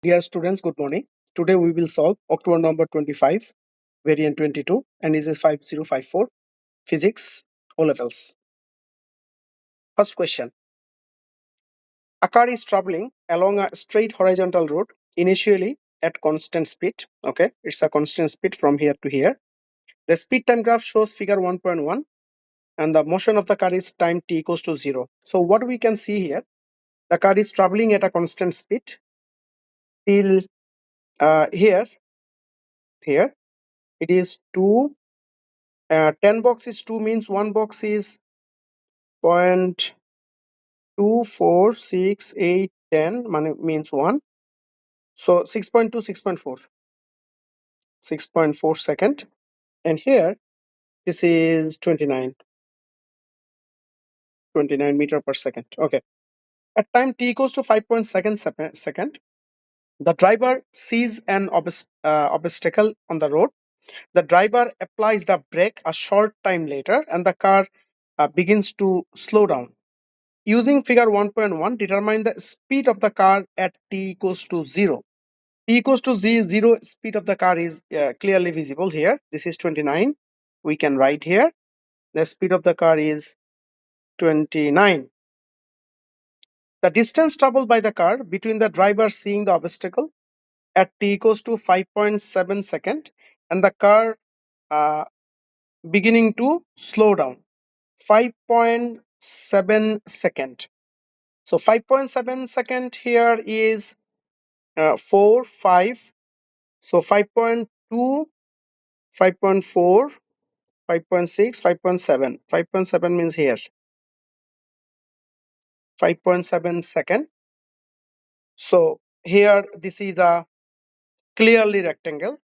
Dear students, good morning. Today we will solve October number 25, variant 22, and this is 5054, physics, O levels. First question. A car is traveling along a straight horizontal road initially at constant speed. Okay, it's a constant speed from here to here. The speed time graph shows figure 1.1, and the motion of the car is time t equals to 0. So what we can see here, the car is traveling at a constant speed till here it is 2. 10 box is 2 means one box is 0.246810 means 1. So 6.2, 6.4, 6.4 second. And here this is 29 meter per second. Okay. At time t equals to 5.2 second, the driver sees an obstacle on the road. The driver applies the brake a short time later and the car begins to slow down. Using figure 1.1, determine the speed of the car at t equals to 0. T equals to 0, speed of the car is clearly visible here. This is 29. We can write here. The speed of the car is 29. The distance traveled by the car between the driver seeing the obstacle at t equals to 5.7 second and the car uh, beginning to slow down. 5.7 second. So 5.7 second here is 4, 5. So 5.2, 5.4, 5.6, 5.7. 5.7 means here 5.7 second. So here this is the clearly rectangle.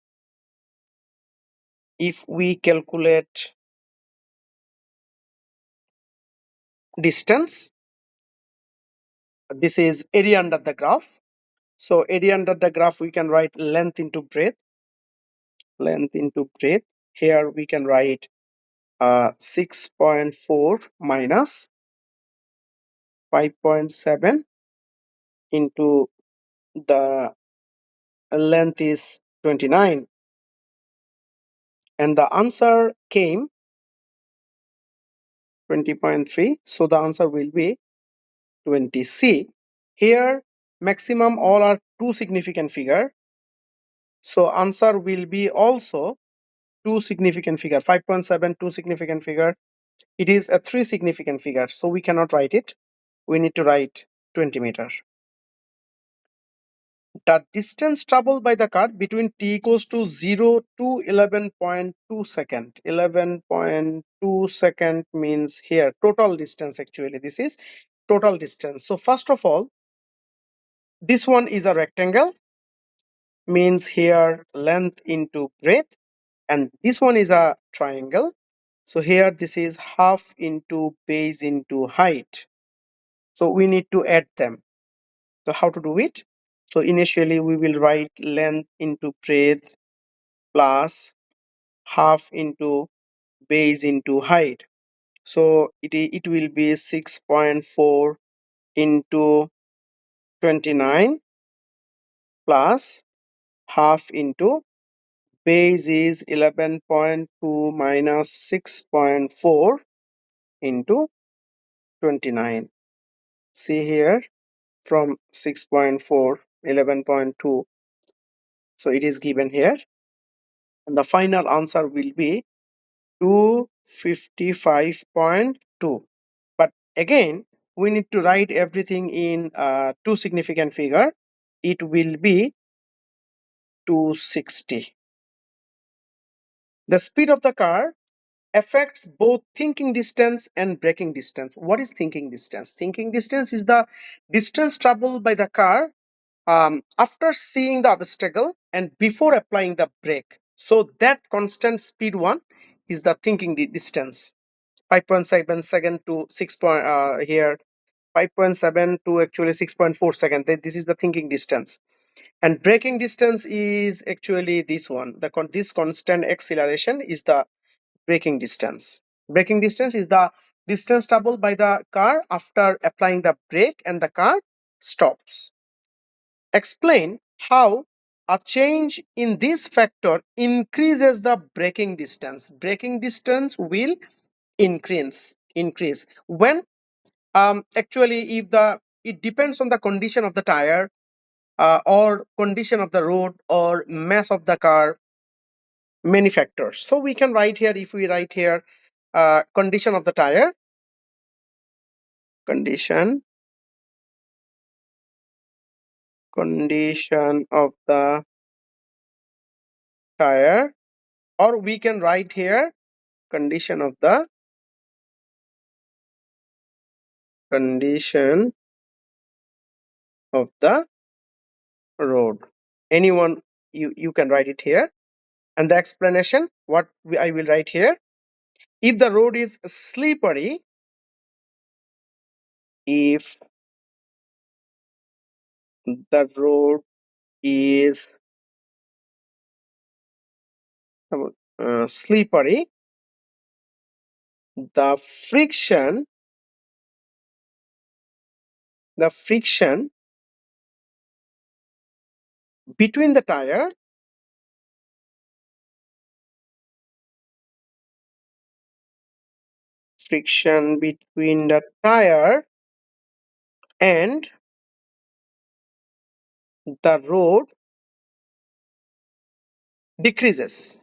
If we calculate distance, this is area under the graph. So area under the graph we can write length into breadth. Length into breadth. Here we can write 6.4 minus 5.7 into the length is 29, and the answer came 20.3. So the answer will be 20C. Here maximum all are two significant figure, so answer will be also two significant figure. 5.7 two significant figure, it is a three significant figure, so we cannot write it. We need to write 20 meters. The distance traveled by the car between t equals to 0 to 11.2 second. 11.2 second means here total distance. Actually this is total distance. So first of all, this one is a rectangle, means here length into breadth, and this one is a triangle, so here this is half into base into height. So we need to add them. So how to do it? So initially we will write length into breadth plus half into base into height. So it will be 6.4 into 29 plus half into base is 11.2 minus 6.4 into 29. See here from 6.4 11.2, so it is given here, and the final answer will be 255.2. But again we need to write everything in two significant figure. It will be 260. The speed of the car affects both thinking distance and braking distance. What is thinking distance? Thinking distance is the distance traveled by the car after seeing the obstacle and before applying the brake. So that constant speed one is the thinking distance. 5.7 second to 6 point here 5.7 to actually 6.4 second. This is the thinking distance, and braking distance is actually this one. This constant acceleration is the braking distance. Braking distance is the distance traveled by the car after applying the brake and the car stops. Explain how a change in this factor increases the braking distance. Braking distance will increase when actually if the it depends on the condition of the tire or condition of the road or mass of the car, many factors. So we can write here, if we write here condition of the tire, condition condition of the tire, or we can write here condition of the condition of the road. Anyone, you can write it here. And the explanation, what I will write here: if the road is slippery, if the road is slippery, the friction the friction between the tire friction between the tire and the road decreases,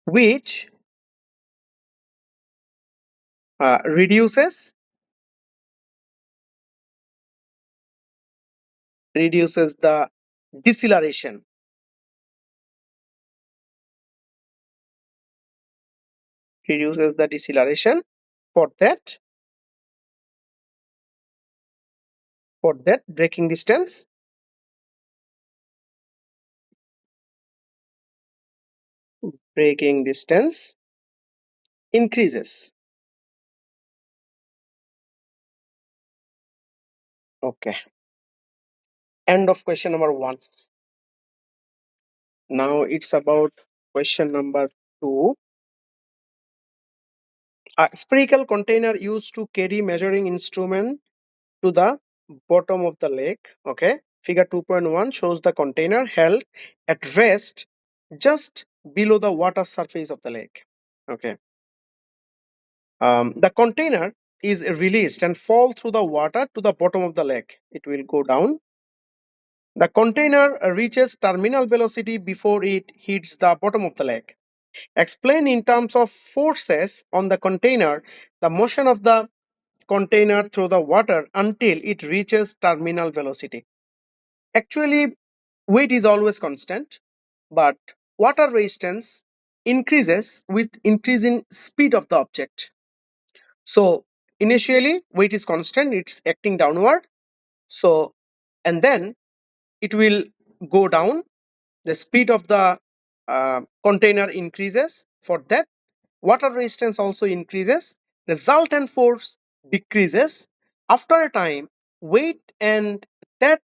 which reduces the deceleration, reduces the deceleration. For that, braking distance braking distance increases. Okay, end of question number 1. Now it's about question number 2. A spherical container used to carry measuring instrument to the bottom of the lake. Okay, figure 2.1 shows the container held at rest just below the water surface of the lake. Okay, the container is released and fall through the water to the bottom of the lake. It will go down. The container reaches terminal velocity before it hits the bottom of the lake. Explain in terms of forces on the container the motion of the container through the water until it reaches terminal velocity. Actually, weight is always constant, but water resistance increases with increasing speed of the object. So initially weight is constant, it's acting downward. So and then it will go down. The speed of the container increases. For that, water resistance also increases. Resultant force decreases. After a time, weight and that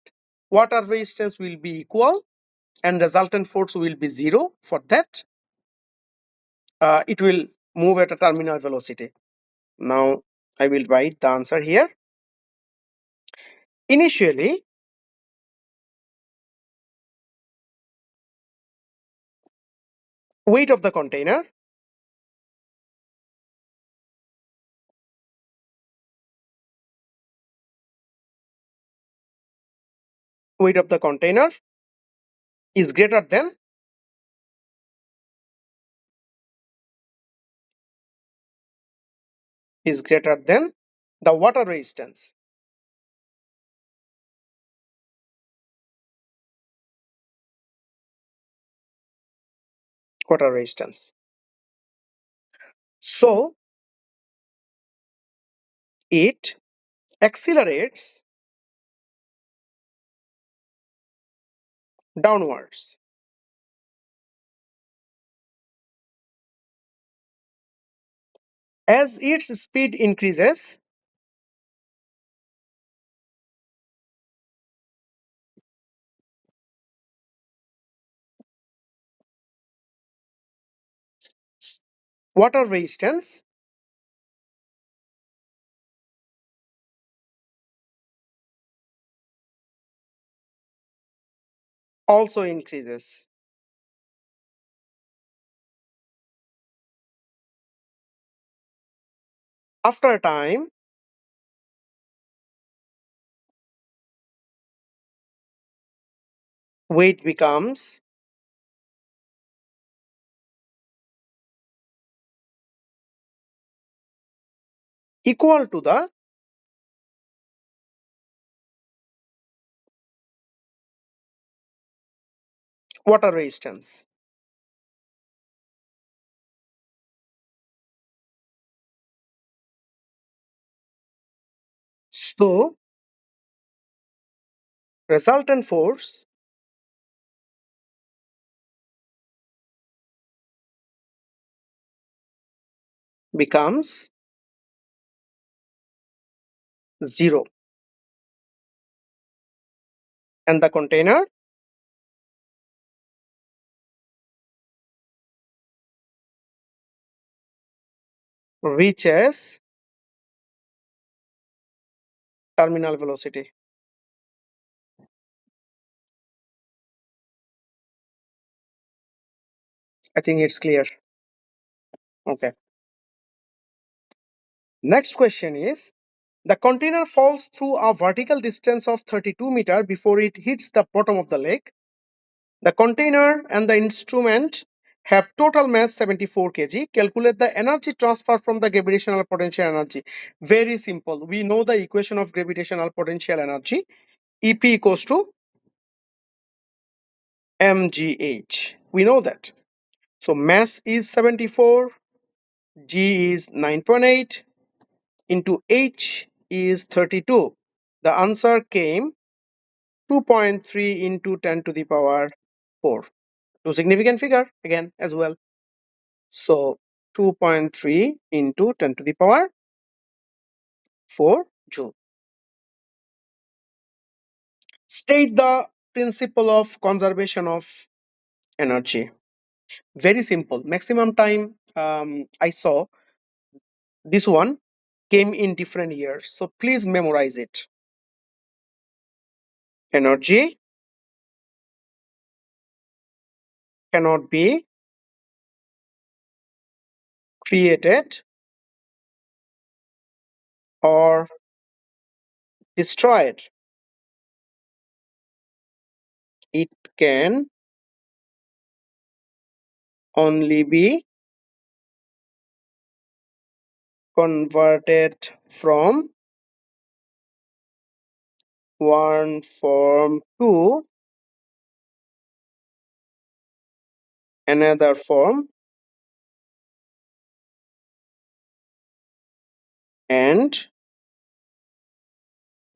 water resistance will be equal and resultant force will be 0. For that, it will move at a terminal velocity. Now I will write the answer here. Initially, weight of the container weight of the container is greater than the water resistance. Water resistance. So it accelerates downwards. As its speed increases, water resistance also increases. After a time, weight becomes equal to the water resistance. So, resultant force becomes 0, and the container reaches terminal velocity. I think it's clear. Okay. Next question is, the container falls through a vertical distance of 32 meters before it hits the bottom of the lake. The container and the instrument have total mass 74 kg. Calculate the energy transfer from the gravitational potential energy. Very simple. We know the equation of gravitational potential energy. EP equals to mgh. We know that. So mass is 74, g is 9.8, into h is 32. The answer came 2.3 into 10 to the power 4. Two significant figure again as well. So 2.3 into 10 to the power 4 joule. State the principle of conservation of energy. Very simple. Maximum time I saw this one came in different years. So please memorize it. Energy cannot be created or destroyed. It can only be converted from one form to another form, and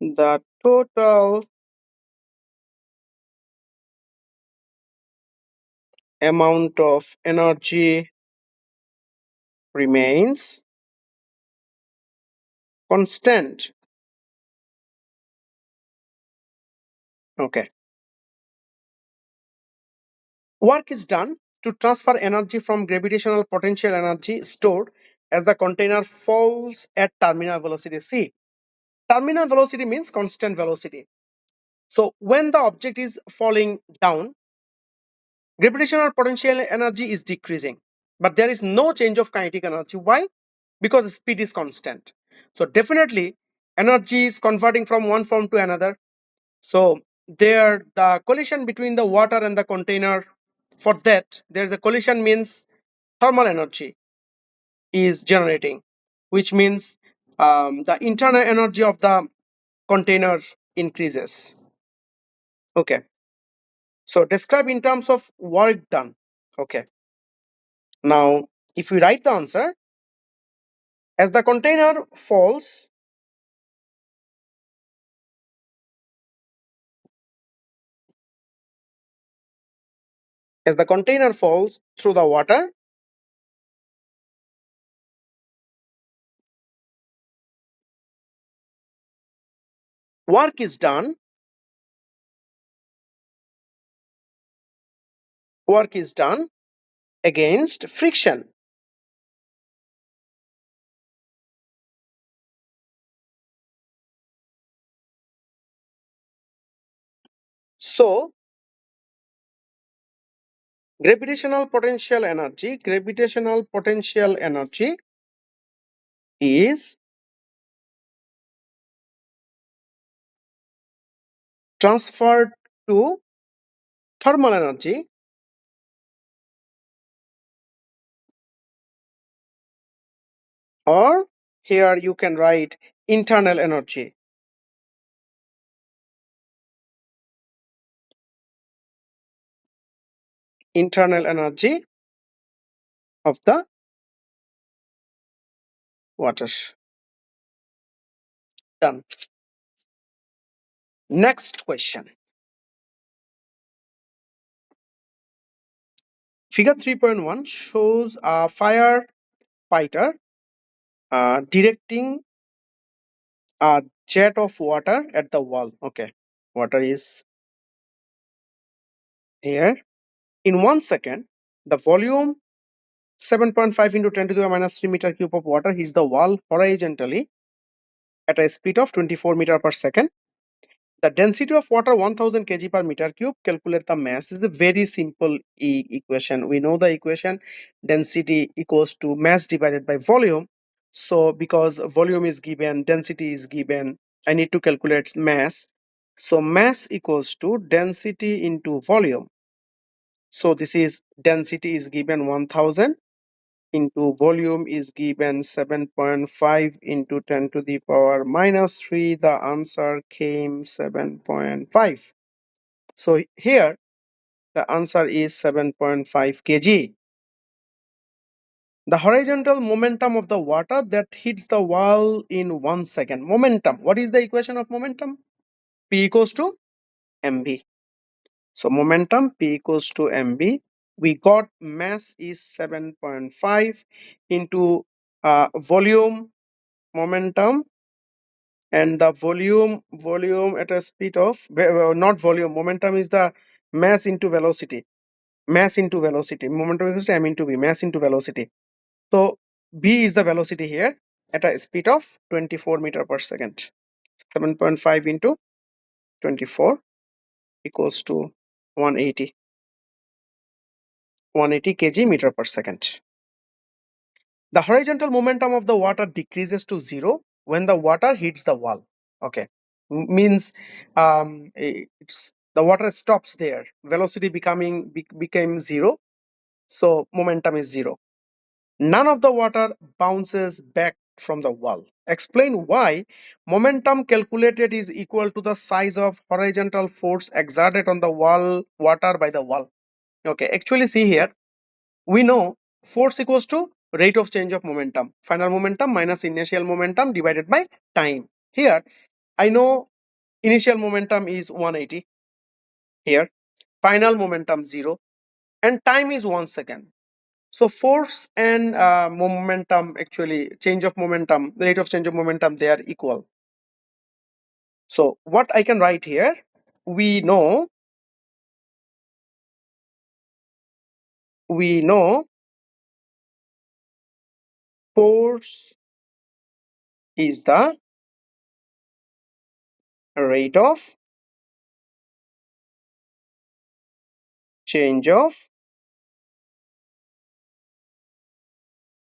the total amount of energy remains constant. Okay. Work is done to transfer energy from gravitational potential energy stored as the container falls at terminal velocity. See, terminal velocity means constant velocity. So when the object is falling down, gravitational potential energy is decreasing, but there is no change of kinetic energy. Why? Because speed is constant. So definitely energy is converting from one form to another. So there, the collision between the water and the container, for that there's a collision means thermal energy is generating, which means the internal energy of the container increases. Okay. So describe in terms of work done. Okay. Now, if we write the answer, as the container falls, as the container falls through the water, work is done. Work is done against friction. So Gravitational potential energy is transferred to thermal energy or here you can write internal energy. Internal energy of the water. Done. Next question. Figure 3.1 shows a firefighter directing a jet of water at the wall. Okay, water is here. In 1 second, the volume 7.5 into 10 to the minus 3 meter cube of water hits the wall horizontally at a speed of 24 meter per second. The density of water 1000 kg per meter cube. Calculate the mass. Is a very simple equation. We know the equation, density equals to mass divided by volume. So because volume is given, density is given, I need to calculate mass. So mass equals to density into volume. So this is density is given 1000 into volume is given 7.5 into 10 to the power minus 3. The answer came 7.5. So here the answer is 7.5 kg. The horizontal momentum of the water that hits the wall in 1 second. Momentum. What is the equation of momentum? P equals to mv. So momentum P equals to mv. We got mass is 7.5 into volume momentum, and the volume at a speed of not volume, momentum is the mass into velocity. Momentum equals to m into v, mass into velocity. So v is the velocity here at a speed of 24 meter per second. 7.5 into 24 equals to 180 kg meter per second. The horizontal momentum of the water decreases to 0 when the water hits the wall. Okay, means it's the water stops there. Velocity became 0, so momentum is 0. None of the water bounces back from the wall. Explain why momentum calculated is equal to the size of horizontal force exerted on the water by the wall. Okay, actually see here, we know force equals to rate of change of momentum, final momentum minus initial momentum divided by time. Here I know initial momentum is 180, here final momentum 0, and time is 1 second. So force and momentum, actually change of momentum, the rate of change of momentum, they are equal. So what I can write here, we know force is the rate of change of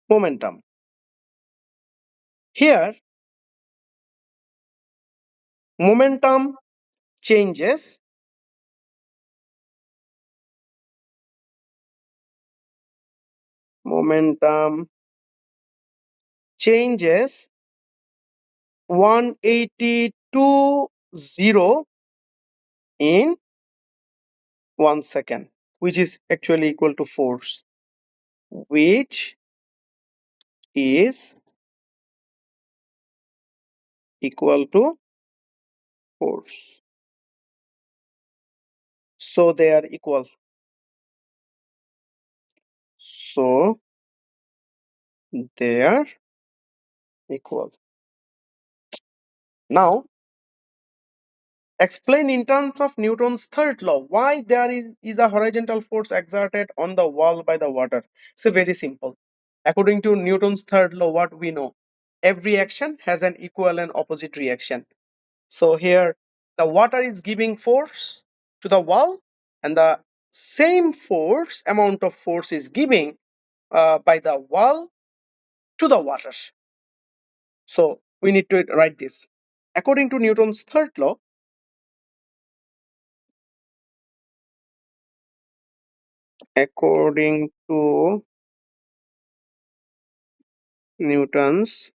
momentum. Here momentum changes momentum changes 180 to 0 in 1 second, which is actually equal to force, which is equal to force. So they are equal. So they are equal. Now explain in terms of Newton's third law why there is a horizontal force exerted on the wall by the water. So very simple. According to Newton's third law, what we know, every action has an equal and opposite reaction. So here the water is giving force to the wall and the same force, amount of force is giving by the wall to the water. So we need to write this. According to Newton's third law, according to Newton's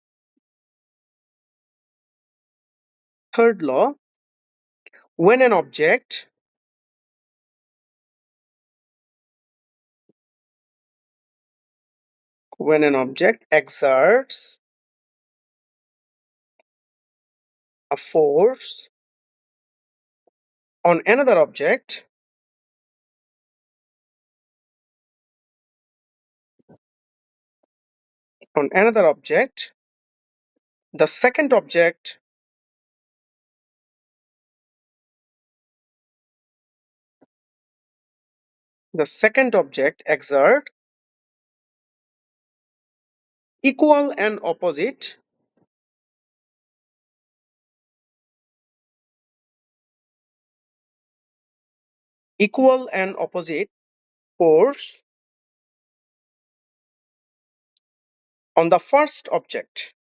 third law, when an object exerts a force on another object, the second object exert equal and opposite force on the first object.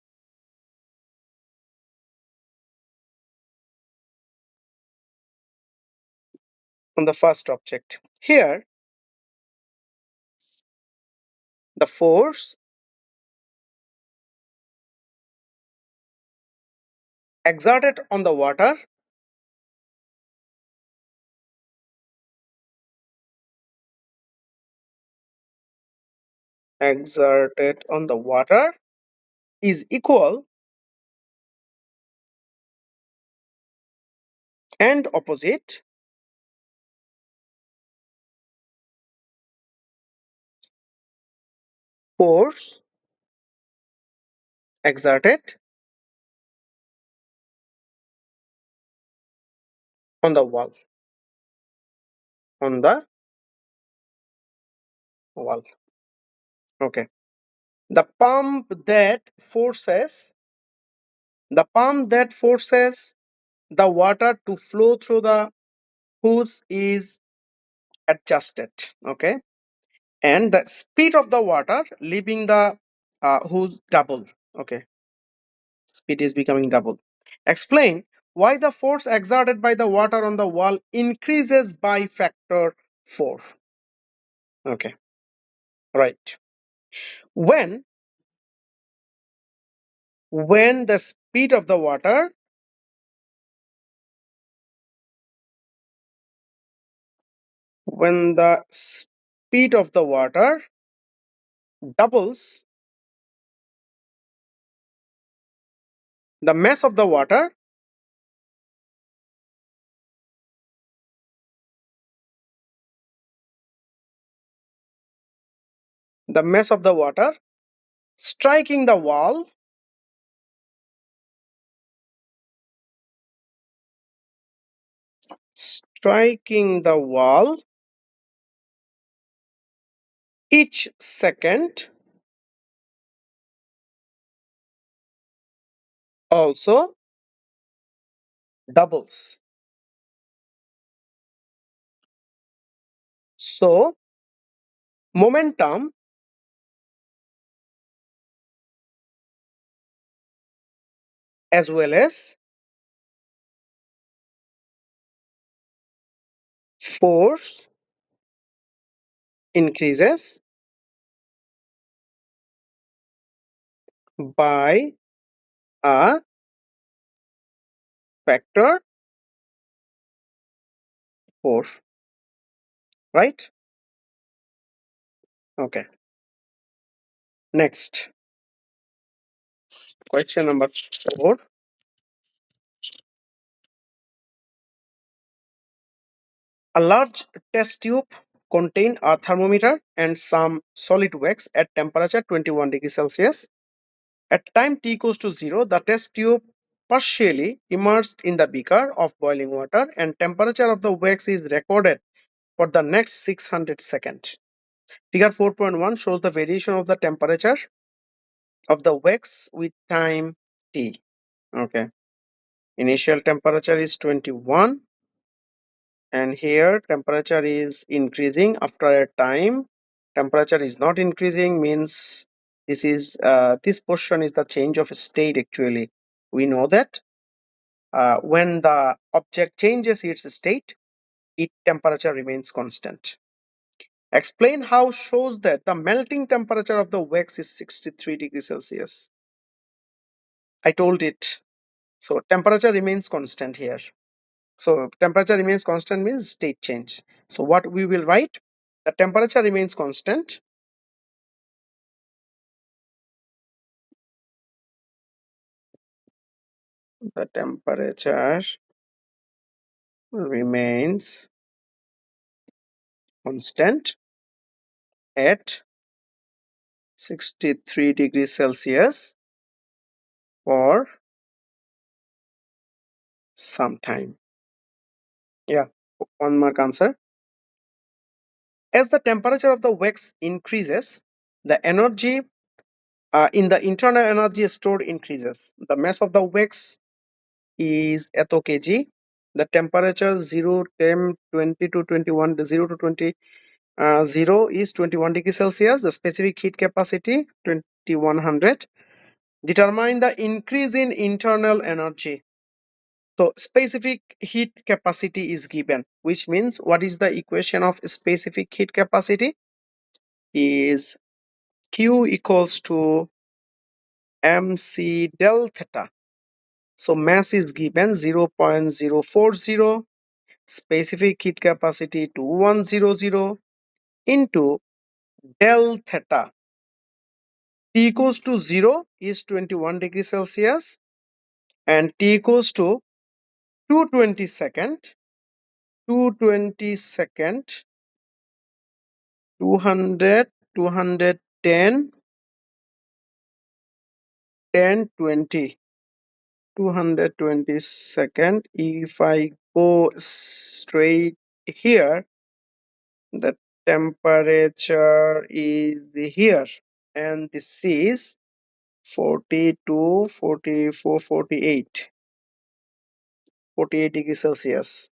Here, the force exerted on the water is equal and opposite force exerted on the wall. Okay. The pump that forces the water to flow through the hose is adjusted. Okay. And the speed of the water leaving the hose double. Okay. Speed is becoming double. Explain why the force exerted by the water on the wall increases by factor 4. Okay. Right. When the speed of the water doubles, the mass of the water striking the wall each second also doubles. So momentum as well as force increases by a factor 4. Right? Okay. Next, question number 4. A large test tube contained a thermometer and some solid wax at temperature 21 degrees Celsius. At time t equals to 0, the test tube partially immersed in the beaker of boiling water and temperature of the wax is recorded for the next 600 seconds. Figure 4.1 shows the variation of the temperature of the wax with time t. Okay. Initial temperature is 21. and here temperature is increasing after a time. Temperature is not increasing means this portion is the change of state. Actually, we know that when the object changes its state, its temperature remains constant. Explain how shows that the melting temperature of the wax is 63 degrees Celsius. I told it. So temperature remains constant here. So temperature remains constant means state change. So what we will write? The temperature remains constant. The temperature remains constant at 63 degrees Celsius for some time. Yeah, 1 mark answer. As the temperature of the wax increases, the energy in the internal energy stored increases. The mass of the wax is eto kg. The temperature 0, 10, 20 to 21, 0 to 20, 0 is 21 degrees Celsius. The specific heat capacity 2100. Determine the increase in internal energy. So specific heat capacity is given, which means what is the equation of specific heat capacity? Is Q equals to mc del theta. So mass is given 0.040, specific heat capacity 2100 into del theta. T equals to 0 is 21 degrees Celsius and T equals to 220 second, 220 second, 200, 210, 10, 20. 220 second. If I go straight here, the temperature is here and this is 42, 44, 48, 48 degrees Celsius.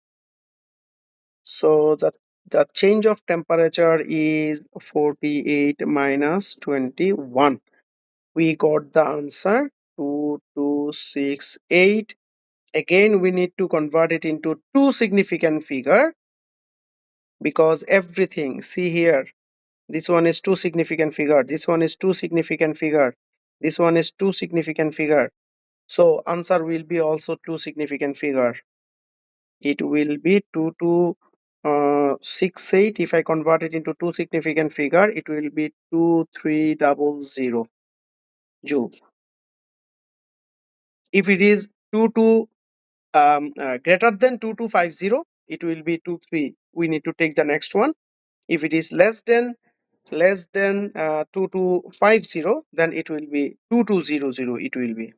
So the change of temperature is 48 minus 21. We got the answer 2268. Again we need to convert it into two significant figure, because everything, see here, this one is two significant figure, this one is two significant figure, this one is two significant figure. So answer will be also two significant figure. It will be 2268. If I convert it into two significant figure, it will be 2300 joule. If it is 22 greater than 2250, it will be 23. We need to take the next one. If it is less than 2250, then it will be 2200. It will be.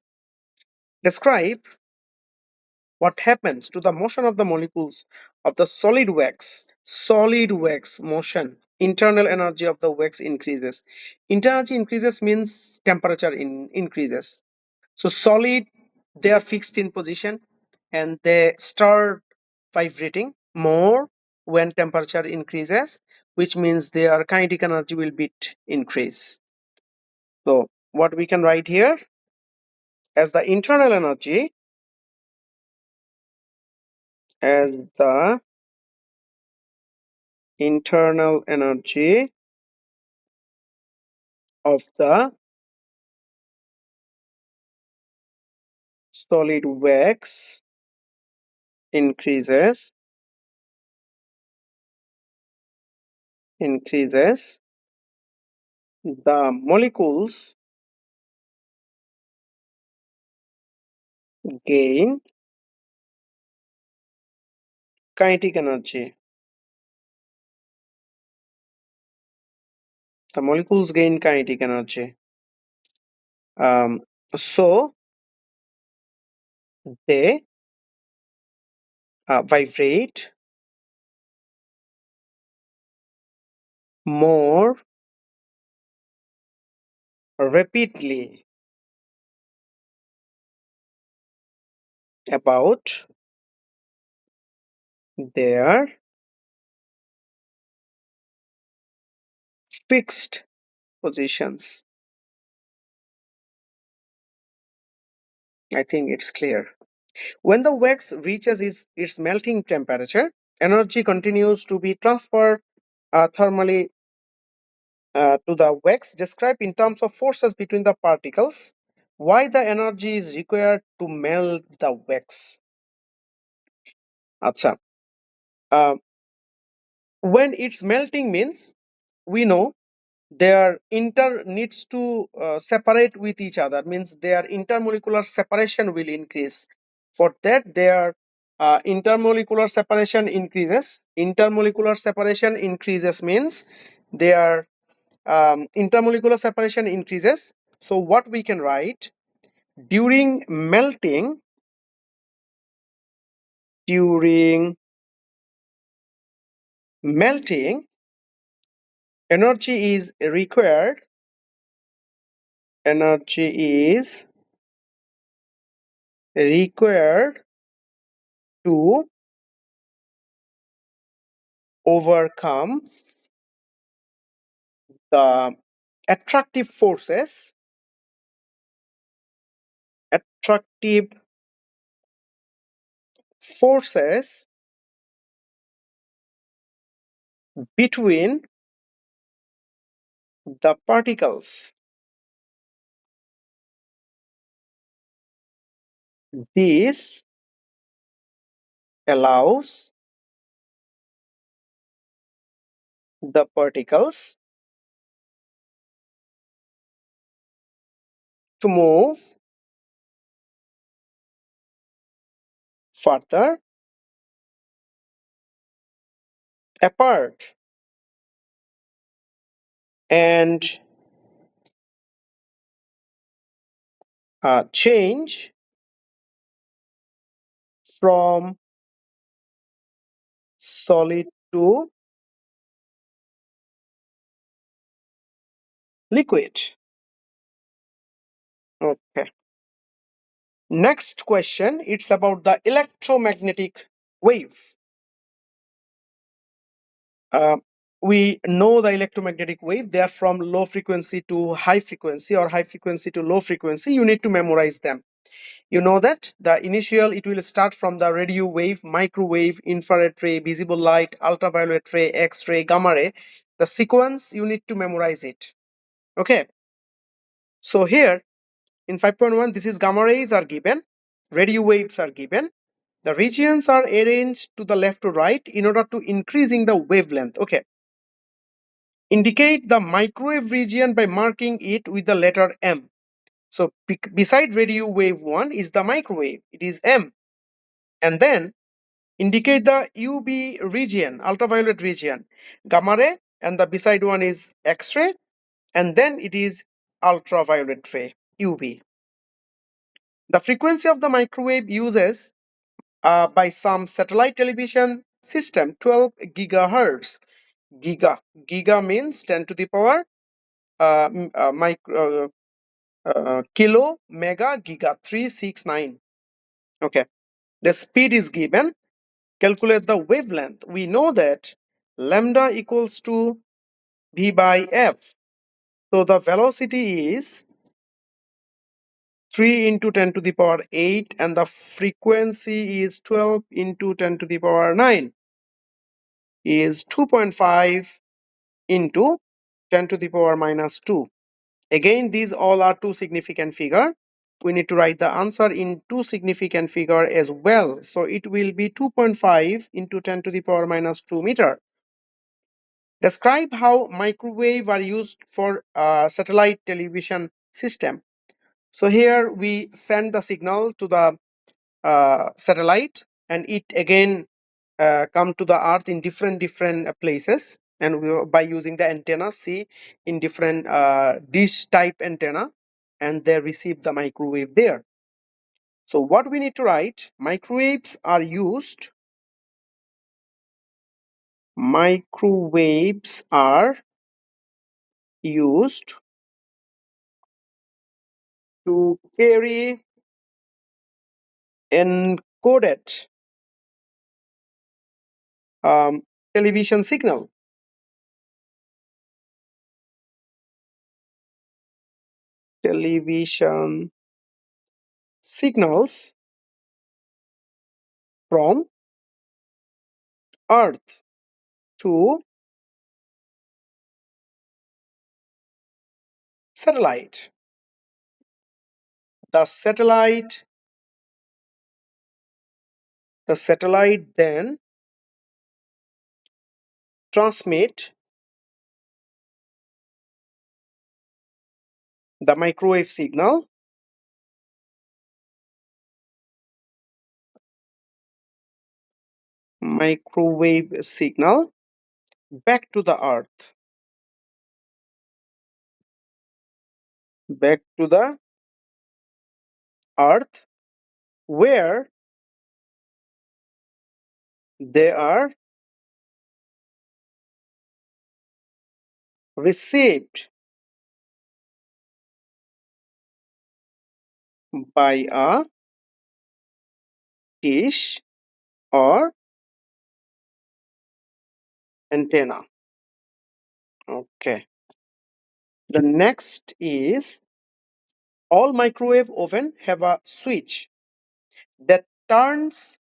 Describe what happens to the motion of the molecules of the solid wax motion. Internal energy of the wax increases. Internal energy increases means temperature increases. So solid, they are fixed in position and they start vibrating more when temperature increases, which means their kinetic energy will be increase. So what we can write here as the internal energy, as the internal energy of the solid wax increases, the molecules gain kinetic energy. The molecules gain kinetic energy. So they vibrate more rapidly about their fixed positions. I think it's clear. When the wax reaches its melting temperature, energy continues to be transferred thermally to the wax. Described in terms of forces between the particles. Why the energy is required to melt the wax? Acha. Uh, when it's melting means we know their inter needs to separate with each other, means their intermolecular separation will increase. For that their intermolecular separation increases means their intermolecular separation increases. So what we can write, during melting, during melting energy is required, energy is required to overcome the attractive forces, attractive forces between the particles. This allows the particles to move further apart and change from solid to liquid. Okay. Next question, it's about the electromagnetic wave. Uh, we know the electromagnetic wave, they are from low frequency to high frequency or high frequency to low frequency. You need to memorize them. You know that the initial, it will start from the radio wave, microwave, infrared ray, visible light, ultraviolet ray, x-ray, gamma ray. The sequence, you need to memorize it. Okay. So here in 5.1, this is gamma rays are given, radio waves are given. The regions are arranged to the left to right in order to increasing the wavelength. Okay. Indicate the microwave region by marking it with the letter M. So beside radio wave 1 is the microwave, it is M. And then indicate the UV region, ultraviolet region, gamma ray, and the beside one is X-ray, and then it is ultraviolet ray, UV. The frequency of the microwave uses by some satellite television system 12 gigahertz. Giga means 10 to the power micro kilo mega giga 369. Okay, the speed is given. Calculate the wavelength. We know that lambda equals to v by f. So the velocity is 3 into 10 to the power 8 and the frequency is 12 into 10 to the power 9 is 2.5 into 10 to the power minus 2. Again, these all are two significant figure. We need to write the answer in two significant figure as well. So it will be 2.5 into 10 to the power minus 2 meter. Describe how microwave are used for satellite television system. So here we send the signal to the satellite and it again come to the earth in different places, and by using the antenna see in different dish type antenna, and they receive the microwave there. So what we need to write, microwaves are used to carry encoded um, television signal. Television signals from Earth to satellite. The satellite, the satellite then transmit the microwave signal back to the Earth, back to the Earth, where they are received by a dish or antenna. Okay. The next is all microwave oven have a switch that turns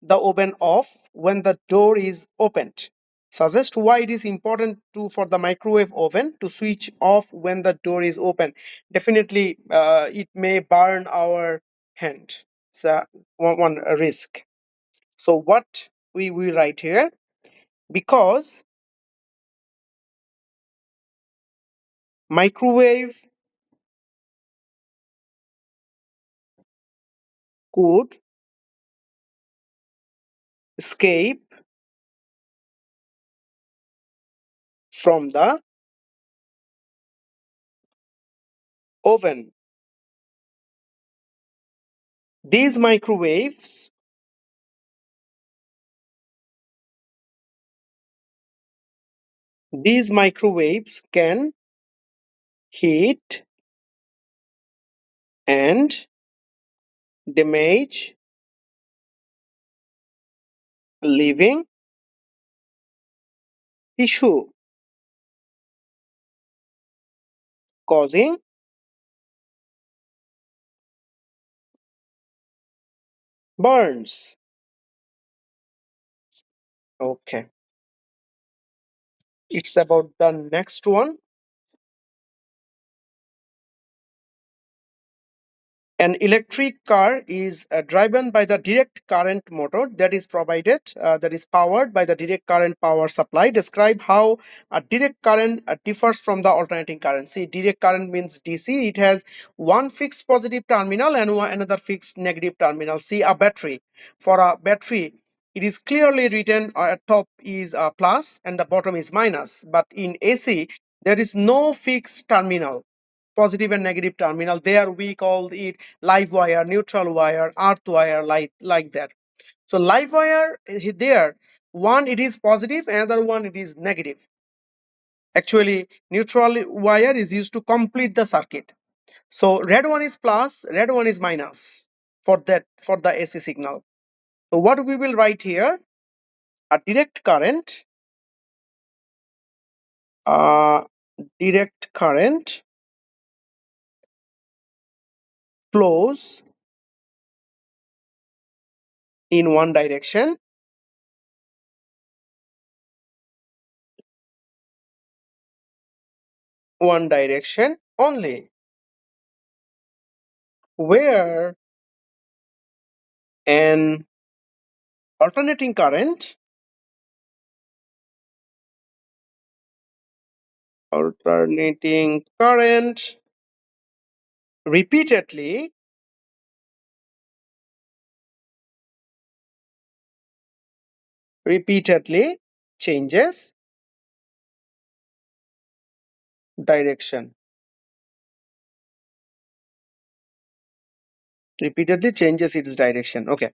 the oven off when the door is opened. Suggest why it is important to for the microwave oven to switch off when the door is open. Definitely, it may burn our hand. So one risk. So what we write here, because microwave could escape from the oven. These microwaves these microwaves can heat and damage living tissue, causing burns. Okay, it's about the next one. An electric car is driven by the direct current motor that is provided, that is powered by the direct current power supply. Describe how a direct current differs from the alternating current. See, direct current means DC. It has one fixed positive terminal and another fixed negative terminal. See, a battery. For a battery, it is clearly written at top is plus and the bottom is minus. But in AC, there is no fixed terminal, positive and negative terminal. There we call it live wire, neutral wire, earth wire, like that. So live wire, there one it is positive, another one it is negative. Actually, neutral wire is used to complete the circuit. So red one is plus, red one is minus for that, for the AC signal. So what we will write here, a uh, direct current flows in one direction only, where an alternating current alternating current repeatedly repeatedly changes direction, repeatedly changes its direction. Okay,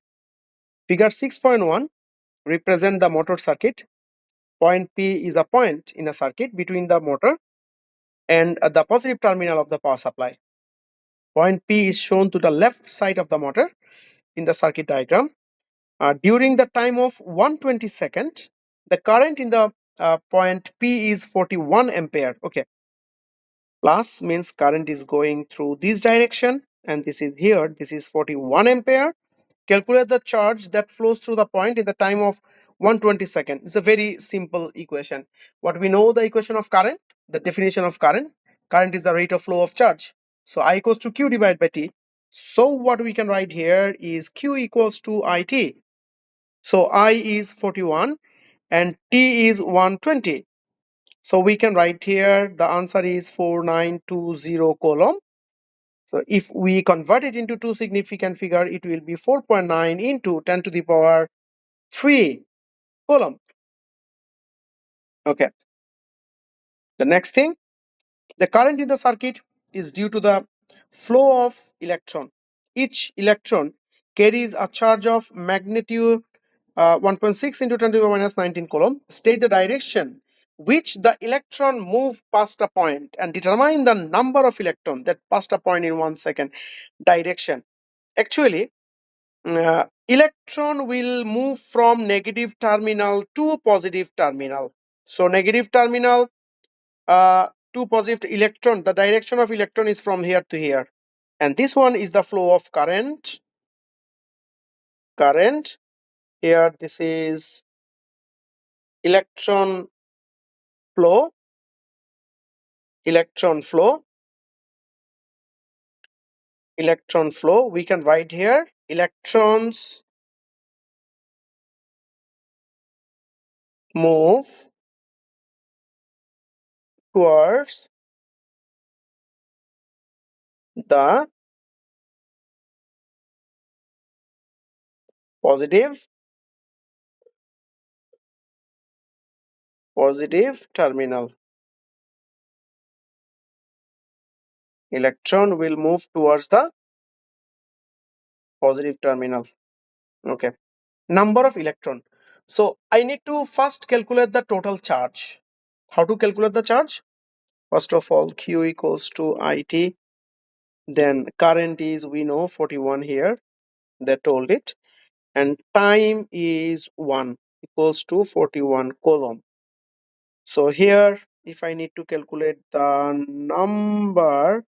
figure 6.1 represent the motor circuit. Point P is a point in a circuit between the motor and the positive terminal of the power supply. Point P is shown to the left side of the motor in the circuit diagram. During the time of 120 seconds, The current in the point P is 41 ampere. Okay, plus means current is going through this direction, and this is here, this is 41 ampere. Calculate the charge that flows through the point in the time of 120 seconds. It's a very simple equation. What we know, the equation of current, the definition of current. Current is the rate of flow of charge. So I equals to Q divided by T. So what we can write here is Q equals to IT. So I is 41 and T is 120. So we can write here the answer is 4920 coulomb. So if we convert it into two significant figure, it will be 4.9 into 10 to the power 3 coulomb. Okay. The next thing, the current in the circuit is due to the flow of electron. Each electron carries a charge of magnitude 1.6 into 10 to the power minus 19 coulomb. State the direction which the electron move past a point and determine the number of electron that passed a point in 1 second direction. Actually, electron will move from negative terminal to positive terminal. So negative terminal to positive electron, the direction of electron is from here to here, and this one is the flow of current. Here this is electron flow, electron flow, electron flow. We can write here electrons move towards the positive terminal. Electron will move towards the positive terminal. Okay. Number of electron. So I need to first calculate the total charge. How to calculate the charge? First of all, Q equals to IT. Then current is, we know, 41 here. They told it. And time is 1 equals to 41 coulomb. So here, if I need to calculate the number,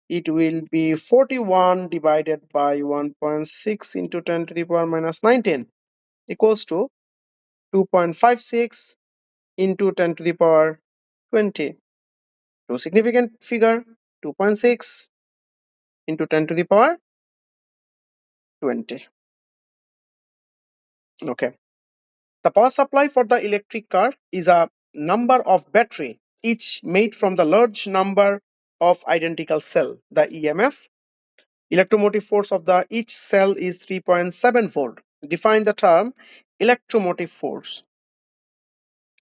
it will be 41 divided by 1.6 into 10 to the power minus 19 equals to 2.56 into 10 to the power 20. Two significant figure, 2.6 into 10 to the power 20. Okay. The power supply for the electric car is a number of battery, each made from the large number of identical cell. The EMF, electromotive force of the each cell is 3.7 volt. Define the term electromotive force.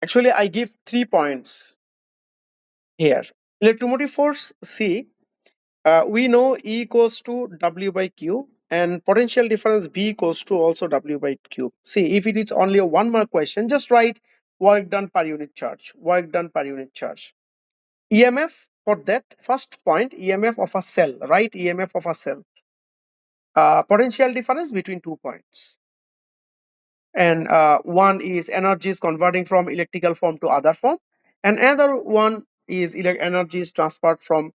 Actually, I give 3 points here. Electromotive force, C, we know E equals to W by Q, and potential difference B equals to also W by Q. See, if it is only a 1 mark question, just write work done per unit charge, work done per unit charge. EMF, for that first point, EMF of a cell, right? EMF of a cell. Potential difference between 2 points. And one is energy is converting from electrical form to other form, and another one is energy is transferred from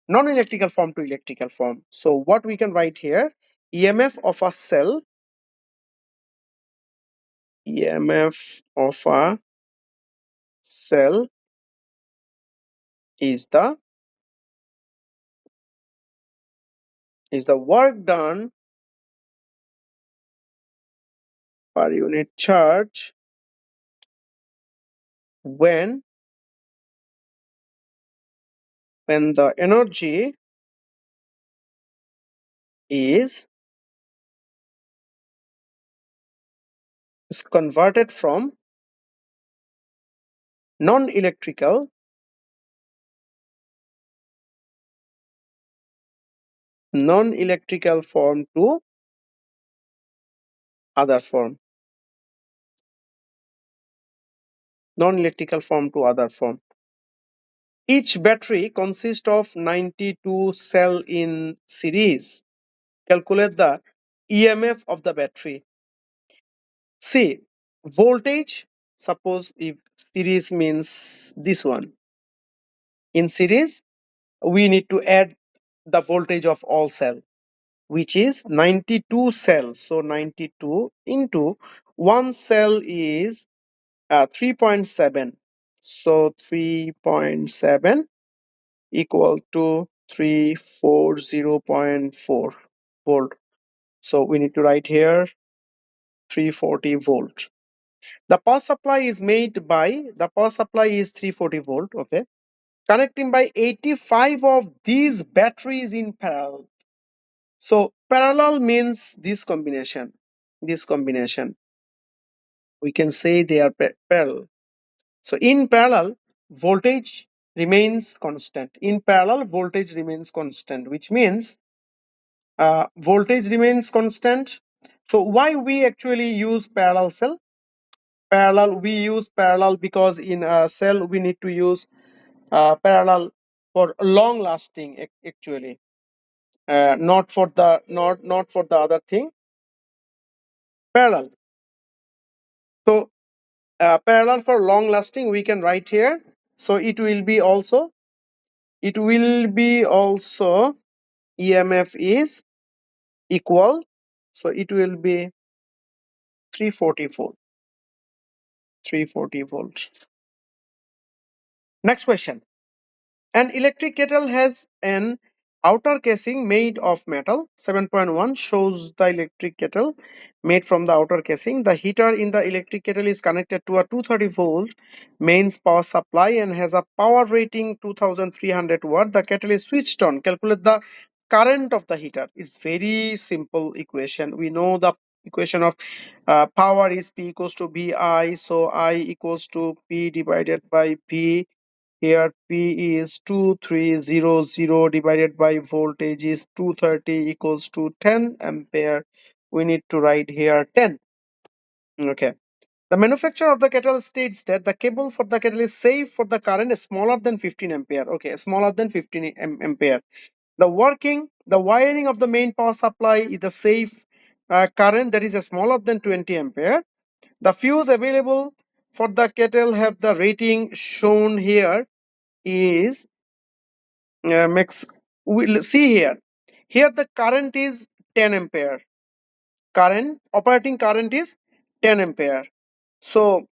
non-electrical form to electrical form. So what we can write here, EMF of a cell, EMF of a cell is the work done per unit charge when the energy is converted from non-electrical form to other form, non-electrical form to other form. Each battery consists of 92 cell in series. Calculate the EMF of the battery. See, voltage suppose if series means this one, in series we need to add the voltage of all cell, which is 92 cells. So 92 into one cell is 3.7. So 3.7 equal to 340.4 volt. So we need to write here 340 volt. The power supply is made by, the power supply is 340 volt, okay, connecting by 85 of these batteries in parallel. So parallel means this combination, this combination. We can say they are parallel. So in parallel, voltage remains constant. In parallel, voltage remains constant, which means voltage remains constant. So why we actually use parallel cell? Parallel, we use parallel because in a cell we need to use parallel for long lasting actually, not for the not for the other thing. Parallel. So parallel for long lasting we can write here. So it will be also, it will be also EMF is equal. So it will be 340 volt. 340 volt. Next question. An electric kettle has an outer casing made of metal. 7.1 shows the electric kettle made from the outer casing. The heater in the electric kettle is connected to a 230 volt mains power supply and has a power rating 2300 watt. The kettle is switched on. Calculate the current of the heater. It's very simple equation. We know the equation of power is P equals to VI. So I equals to P divided by V. Here P is 2300 divided by voltage is 230 equals to 10 ampere. We need to write here 10. Okay. The manufacturer of the kettle states that the cable for the kettle is safe for the current smaller than 15 ampere. Okay, smaller than 15 ampere. The wiring of the main power supply is the safe current that is smaller than 20 ampere. The fuse available for the kettle have the rating shown here is max. We'll see here. Here the current is 10 ampere. Current, operating current is 10 ampere. So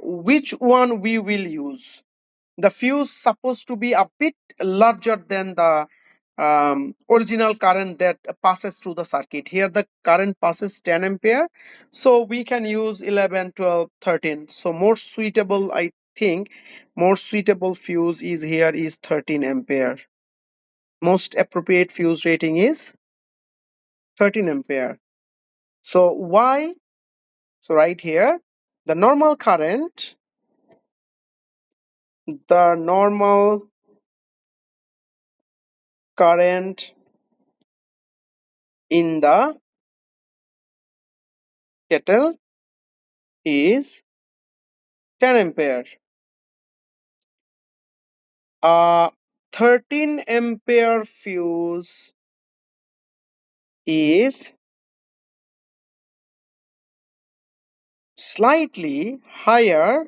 which one we will use? The fuse supposed to be a bit larger than the original current that passes through the circuit. Here the current passes 10 ampere, so we can use 11, 12, 13. So more suitable, I think, more suitable fuse is here is 13 ampere. Most appropriate fuse rating is 13 ampere. So why? So right here, the normal current, the normal current in the kettle is 10 ampere. 13 ampere fuse is slightly higher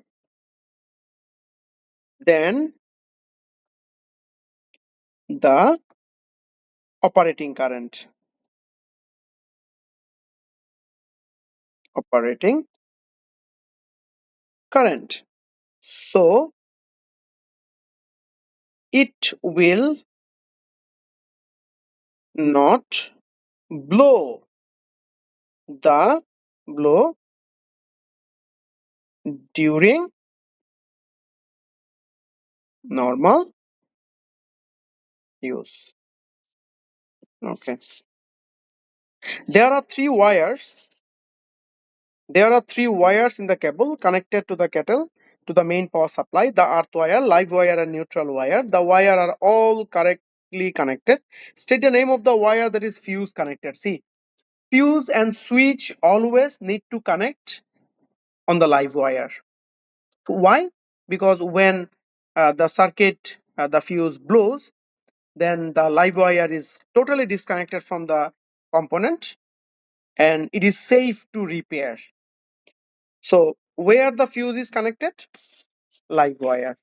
than the operating current. Operating current. So it will not blow the blow during normal use. Okay. There are three wires. There are three wires in the cable connected to the kettle to the main power supply. The earth wire, live wire, and neutral wire. The wire are all correctly connected. State the name of the wire that is fuse connected. See, fuse and switch always need to connect on the live wire. Why? Because when the circuit, the fuse blows, then the live wire is totally disconnected from the component and it is safe to repair. So where the fuse is connected? Live wire.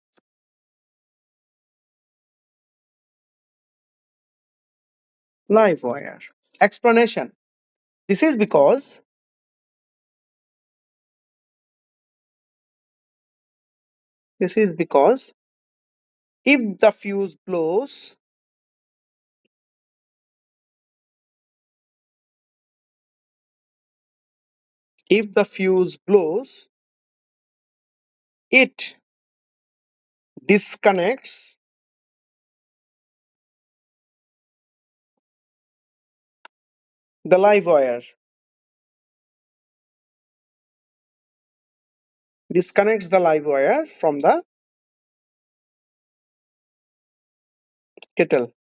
Live wire. Explanation. This is because this is because if the fuse blows, if the fuse blows, it disconnects the live wire. Disconnects the live wire from the kettle.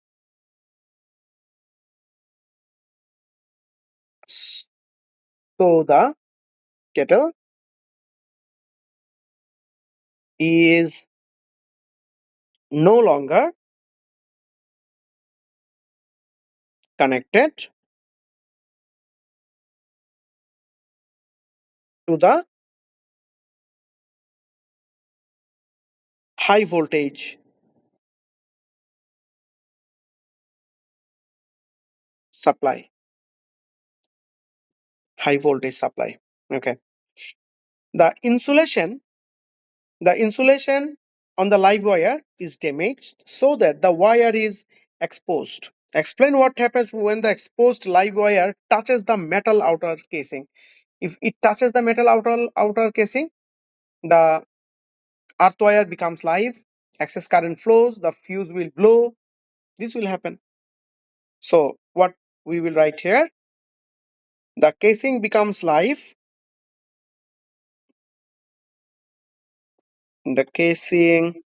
So the kettle is no longer connected to the high voltage supply. High voltage supply. Okay. The insulation, the insulation on the live wire is damaged so that the wire is exposed. Explain what happens when the exposed live wire touches the metal outer casing. If it touches the metal outer casing, the earth wire becomes live, excess current flows, the fuse will blow. This will happen. So what we will write here, the casing becomes live, the casing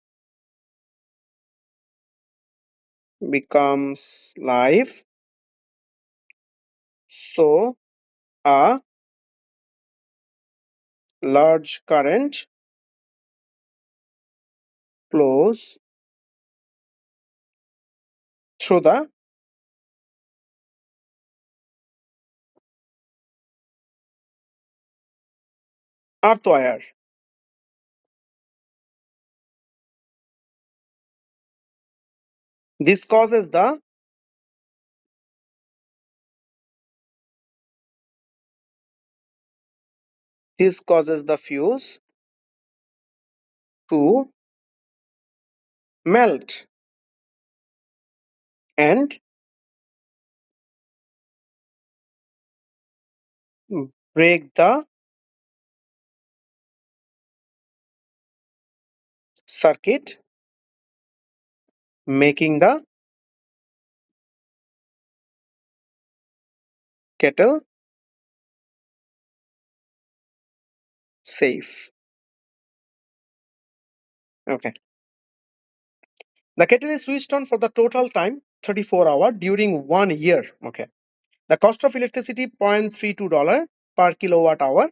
becomes live, so a large current flows through the earth wire. This causes the this causes the fuse to melt and break the circuit, making the kettle safe. Okay. The kettle is switched on for the total time 34 hours during 1 year. Okay. The cost of electricity $0.32 per kilowatt hour.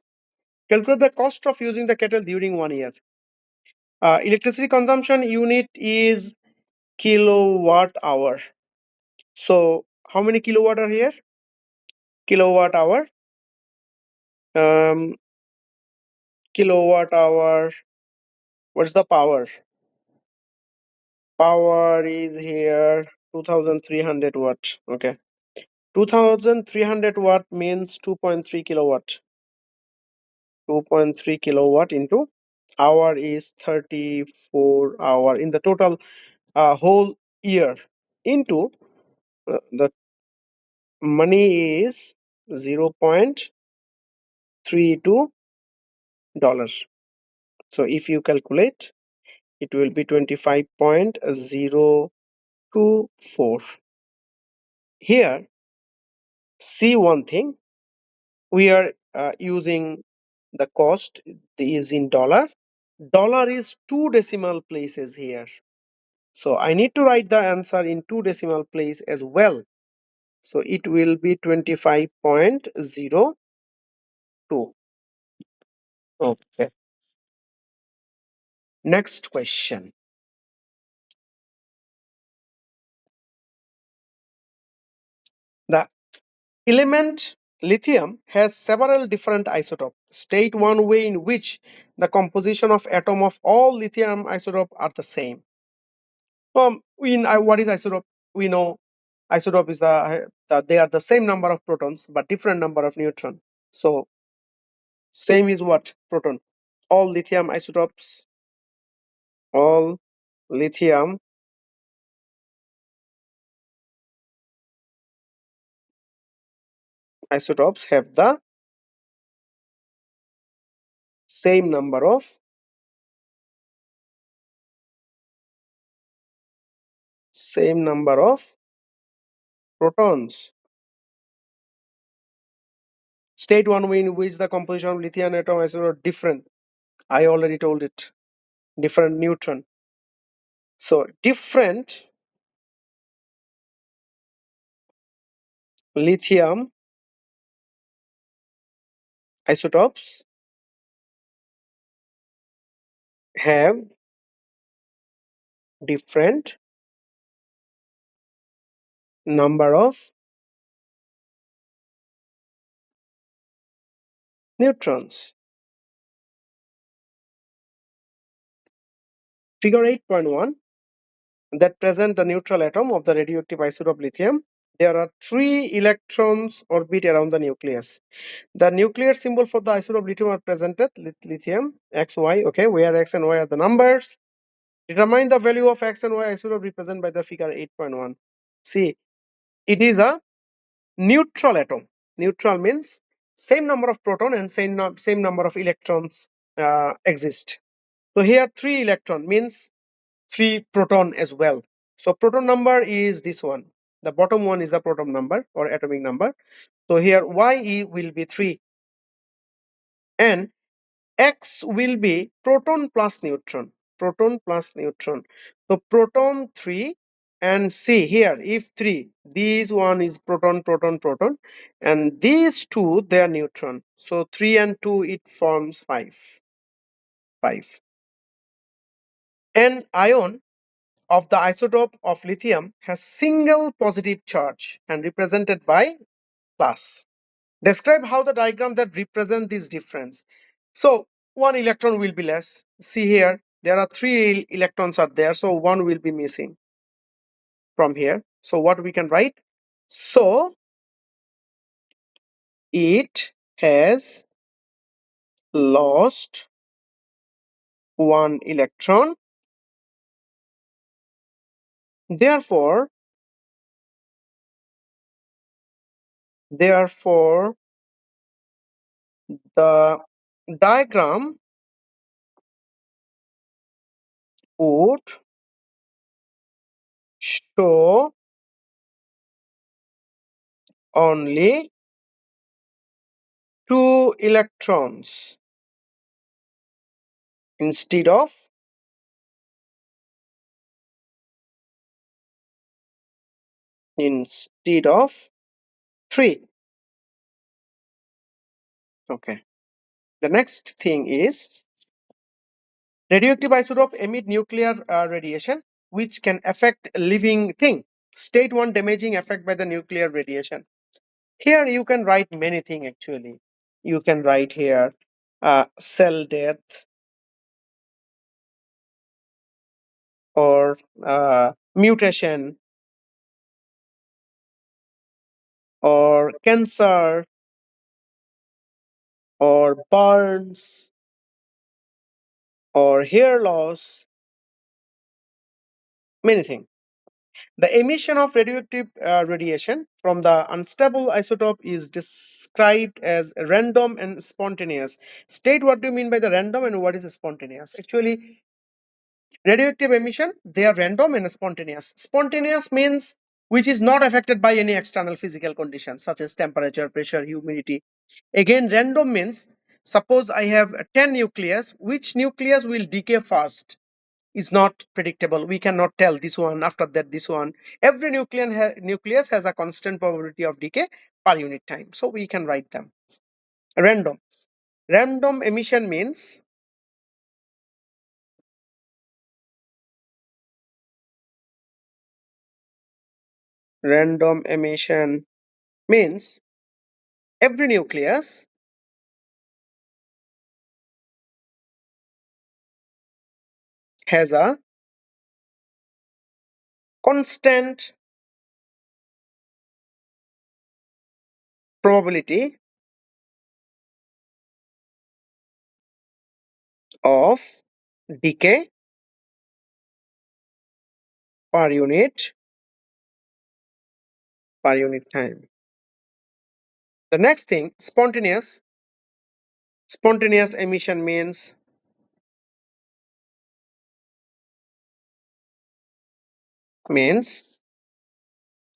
Calculate the cost of using the kettle during 1 year. Electricity consumption unit is kilowatt hour. So how many kilowatt are here? Kilowatt hour. Um, Kilowatt hour. What's the power? Power is here 2300 watt. Okay. 2300 watt means 2.3 kilowatt. 2.3 kilowatt into hour is 34 hour in the total whole year into the money is 0.32 dollars. So if you calculate, it will be 25.024. Here, see one thing, we are using the cost is in dollar. Dollar is two decimal places here. So I need to write the answer in two decimal place as well. So it will be 25.02. Okay. Next question. The element lithium has several different isotopes. State one way in which the composition of atom of all lithium isotope are the same. What is isotope? We know isotope is they are the same number of protons but different number of neutron. So same is what? Proton. All lithium isotopes, all lithium isotopes have the same number of protons. State one way in which the composition of lithium atom isotope are different. I already told it. Different neutron. So different lithium isotopes have different number of neutrons. Figure 8.1 that present the neutral atom of the radioactive isotope lithium. There are 3 electrons orbit around the nucleus. The nuclear symbol for the isotope lithium are presented lithium X, Y, okay, where X and Y are the numbers. Determine the value of X and Y isotope represented by the figure 8.1. See, it is a neutral atom. Neutral means same number of proton and same number of electrons exist. So here 3 electron means 3 proton as well. So proton number is this one. The bottom one is the proton number or atomic number. So here YE will be 3 and X will be proton plus neutron. Proton plus neutron. So proton 3 and see here if 3, these one is proton, proton, proton and these two they are neutron. So 3 and 2 it forms 5. 5. An ion of the isotope of lithium has single positive charge and represented by plus. Describe how the diagram that represent this difference. So 1 electron will be less. See here, there are 3 electrons are there, so 1 will be missing from here. So what we can write? So it has lost 1 electron. Therefore, therefore, the diagram would show only 2 electrons instead of instead of 3. Okay. The next thing is radioactive isotope emit nuclear radiation which can affect living thing. State one damaging effect by the nuclear radiation. Here you can write many things actually. You can write here cell death or mutation or cancer or burns or hair loss, many things. The emission of radioactive radiation from the unstable isotope is described as random and spontaneous. State what do you mean by the random and what is spontaneous? Actually, radioactive emission, they are random and spontaneous. Spontaneous means which is not affected by any external physical conditions such as temperature, pressure, humidity. Again, random means suppose I have 10 nucleus, which nucleus will decay first is not predictable. We cannot tell this one after that this one. Every nucleus has a constant probability of decay per unit time. So we can write them. Random. Random emission means random emission means Every nucleus has a constant probability of decay per unit time. The next thing, spontaneous emission means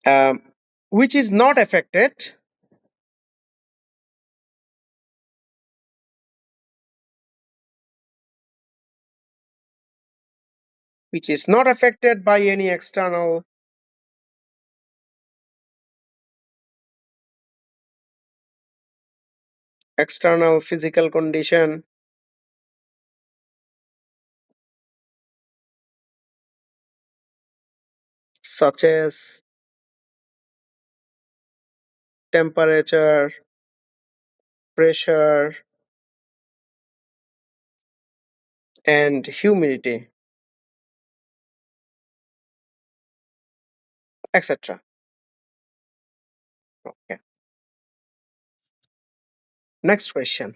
um, which is not affected, by any external physical condition, such as temperature, pressure, and humidity, etc. Okay. Next question.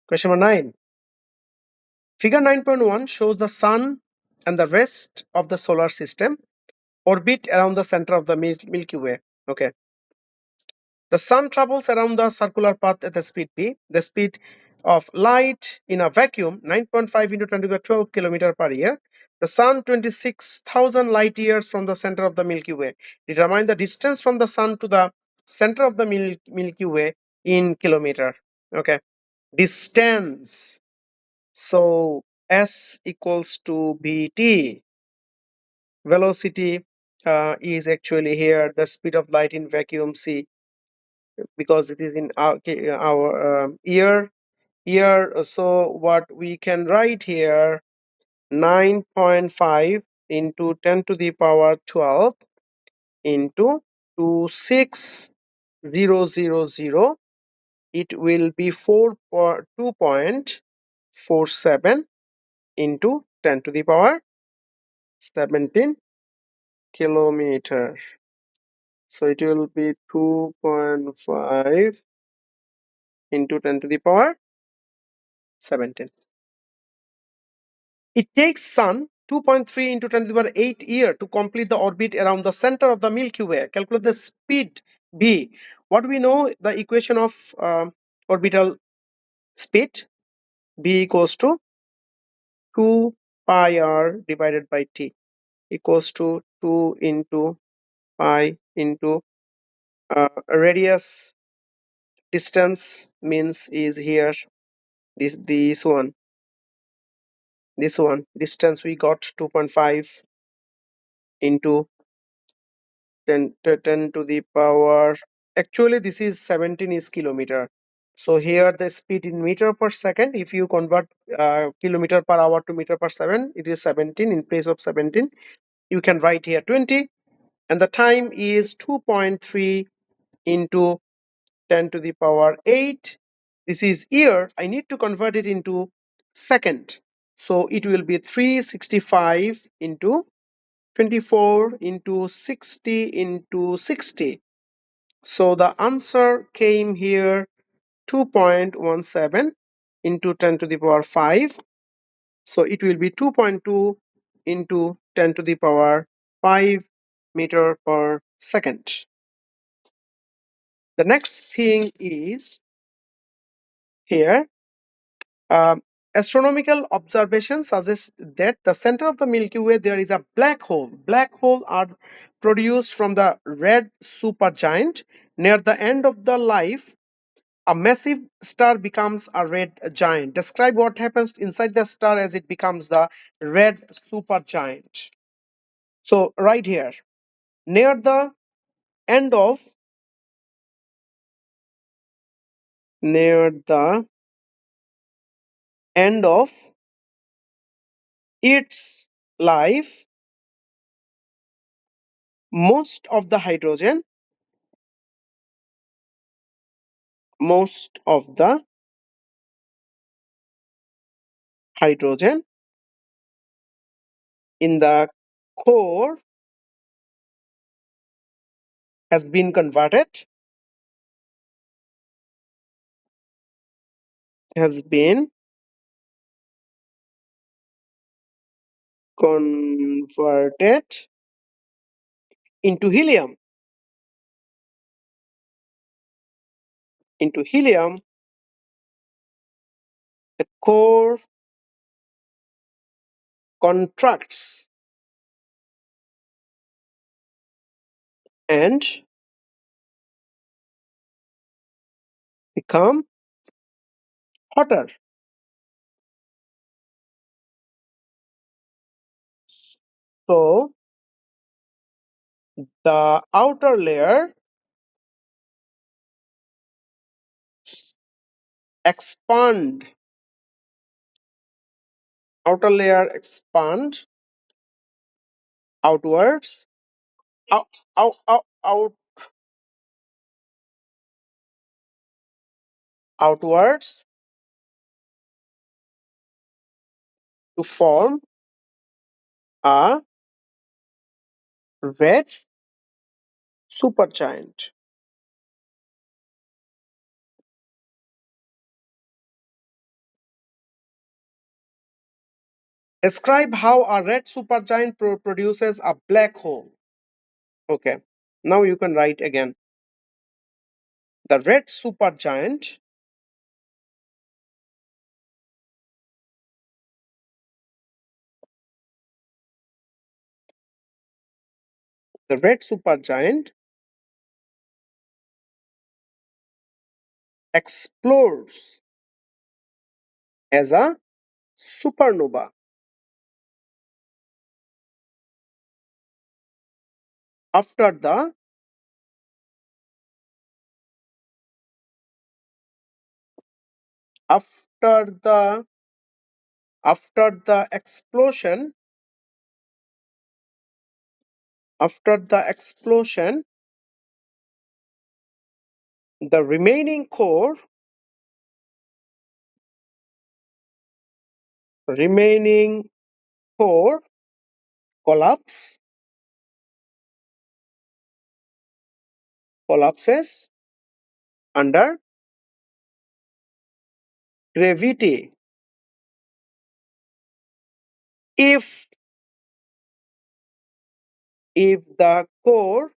Question number 9. Figure 9.1 shows the sun and the rest of the solar system orbit around the center of the Milky Way. Okay. The sun travels around the circular path at the speed v. The speed of light in a vacuum, 9.5 into 10 to the 12 kilometer per year. The sun, 26,000 light years from the center of the Milky Way. Determine the distance from the sun to the center of the Milky Way in kilometer. Okay. Distance. So S equals to BT. Velocity is actually here the speed of light in vacuum c, because it is in our year. So what we can write here, 9.5 into 10 to the power 12 into 26000, it will be 2.47 into 10 to the power 17 kilometer. So it will be 2.5 into 10 to the power 17. It takes sun 2.3 into 10 to the power 8 year to complete the orbit around the center of the Milky Way. Calculate the speed b. What we know, the equation of orbital speed, b equals to 2 pi r divided by t, equals to 2 into pi into radius. Distance means is here, this one distance we got 2.5 into 10 to the power, actually this is 17 is kilometer. So here the speed in meter per second, if you convert kilometer per hour to meter per second, it is 17. In place of 17 you can write here 20, and the time is 2.3 into 10 to the power 8. This is year. I need to convert it into second. So it will be 365 into 24 into 60 into 60. So the answer came here 2.17 into 10 to the power 5. So it will be 2.2 into 10 to the power 5 meter per second. The next thing is here. Um, Astronomical observations suggest that the center of the Milky Way there is a black hole. Black holes are produced from the red supergiant. Near the end of the life, a massive star becomes a red giant. Describe what happens inside the star as it becomes the red supergiant. So right here, near the end of near the end of its life, most of the hydrogen most of the hydrogen in the core has been converted into helium. The core contracts and become hotter. So the expand outer layer expand outwards out, out outwards to form a red supergiant. Describe how a red supergiant produces a black hole. Okay, now you can write again. The red supergiant the red supergiant explodes as a supernova after the after the explosion the remaining core collapse collapses under gravity. If the core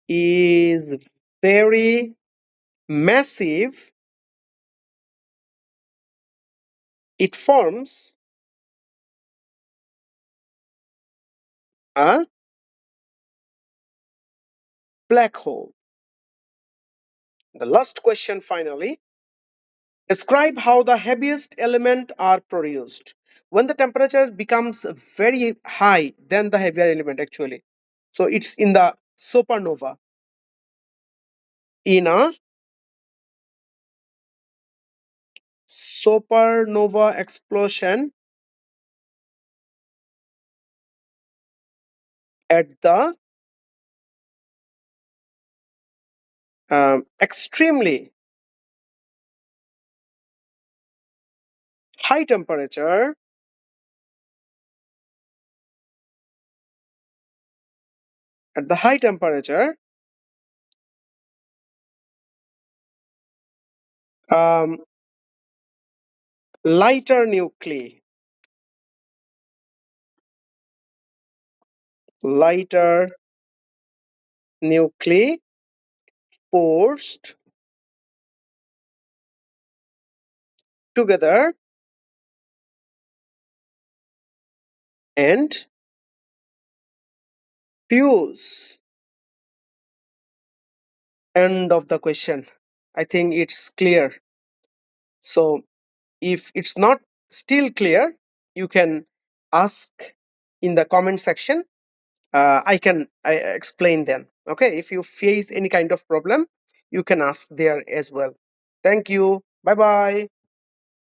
is very massive, it forms a black hole. The last question finally. Describe how the heaviest element are produced. When the temperature becomes very high, then the heavier element actually. So it's in the supernova. In a supernova explosion at the extremely high temperature, at the high temperature, um, lighter nuclei, lighter nuclei forced together and fuse. End of the question. I think it's clear. So if it's not still clear, you can ask in the comment section. I explain then. Okay, if you face any kind of problem, you can ask there as well. Thank you. Bye bye.